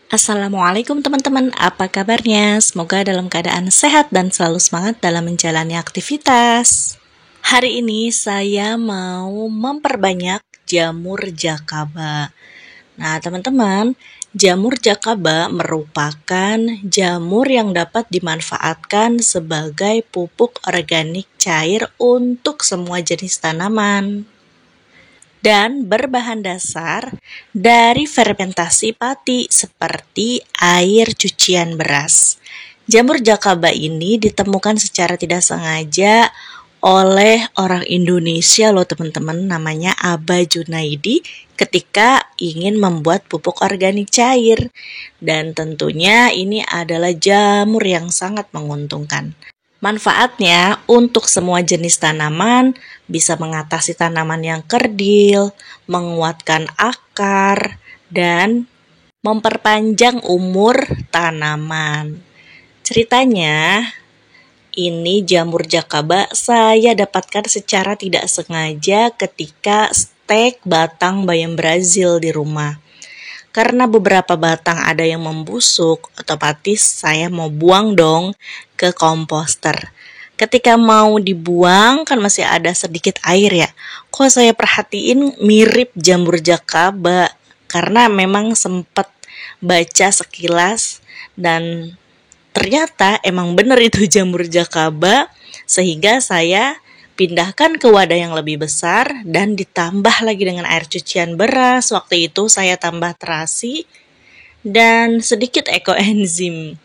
Assalamualaikum teman-teman, apa kabarnya? Semoga dalam keadaan sehat dan selalu semangat dalam menjalani aktivitas. Hari ini saya mau memperbanyak jamur jakaba. Nah teman-teman, jamur jakaba merupakan jamur yang dapat dimanfaatkan sebagai pupuk organik cair untuk semua jenis tanaman dan berbahan dasar dari fermentasi pati seperti air cucian beras. Jamur jakaba ini ditemukan secara tidak sengaja oleh orang Indonesia loh teman-teman, namanya Aba Junaidi ketika ingin membuat pupuk organik cair. Dan tentunya ini adalah jamur yang sangat menguntungkan. Manfaatnya untuk semua jenis tanaman, bisa mengatasi tanaman yang kerdil, menguatkan akar, dan memperpanjang umur tanaman. Ceritanya, ini jamur jakaba saya dapatkan secara tidak sengaja ketika stek batang bayam Brazil di rumah. Karena beberapa batang ada yang membusuk, otomatis saya mau buang dong ke komposter. Ketika mau dibuang kan masih ada sedikit air ya. Kok saya perhatiin mirip jamur jakaba karena memang sempat baca sekilas dan ternyata emang benar itu jamur jakaba, sehingga saya pindahkan ke wadah yang lebih besar dan ditambah lagi dengan air cucian beras. Waktu itu saya tambah terasi dan sedikit ekoenzim.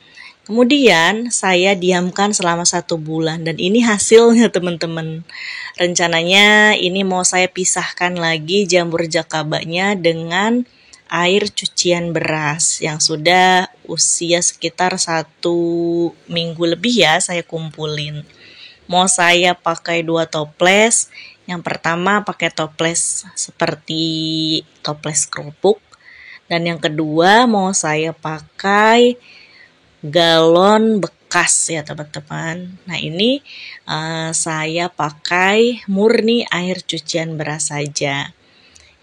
Kemudian saya diamkan selama 1 bulan dan ini hasilnya teman-teman. Rencananya ini mau saya pisahkan lagi jamur jakabanya dengan air cucian beras yang sudah usia sekitar 1 minggu lebih ya saya kumpulin. Mau saya pakai 2 toples. Yang pertama pakai toples seperti toples kerupuk. Dan yang kedua mau saya pakai galon bekas ya teman-teman. Nah ini saya pakai murni air cucian beras saja.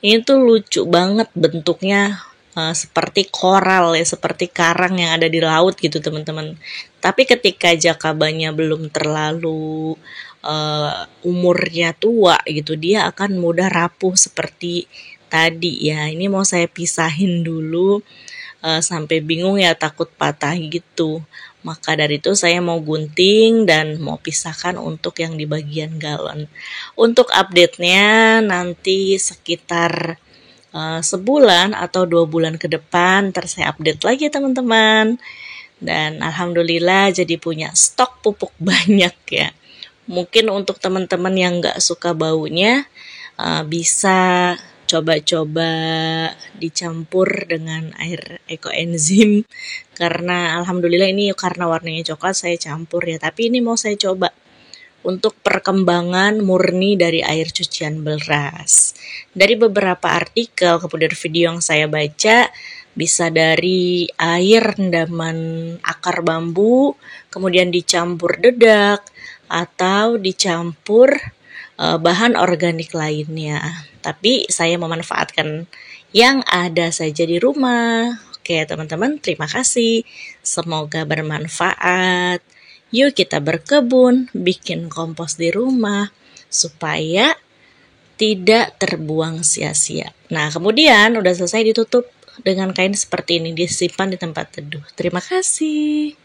Ini tuh lucu banget bentuknya, seperti koral ya, seperti karang yang ada di laut gitu teman-teman. Tapi ketika jakabanya belum terlalu umurnya tua gitu, dia akan mudah rapuh seperti tadi ya. Ini mau saya pisahin dulu, sampai bingung ya, takut patah gitu. Maka dari itu saya mau gunting dan mau pisahkan untuk yang di bagian galon. Untuk update-nya nanti sekitar sebulan atau 2 bulan ke depan ntar saya update lagi teman-teman. Dan alhamdulillah jadi punya stok pupuk banyak ya. Mungkin untuk teman-teman yang gak suka baunya bisa coba-coba dicampur dengan air ekoenzim, karena alhamdulillah ini karena warnanya coklat saya campur ya. Tapi ini mau saya coba untuk perkembangan murni dari air cucian beras. Dari beberapa artikel kemudian video yang saya baca, bisa dari air rendaman akar bambu, kemudian dicampur dedak, atau dicampur bahan organik lainnya. Tapi saya memanfaatkan yang ada saja di rumah. Oke teman-teman, terima kasih. Semoga bermanfaat. Yuk kita berkebun, bikin kompos di rumah, supaya tidak terbuang sia-sia. Nah kemudian udah selesai ditutup dengan kain seperti ini, disimpan di tempat teduh. Terima kasih.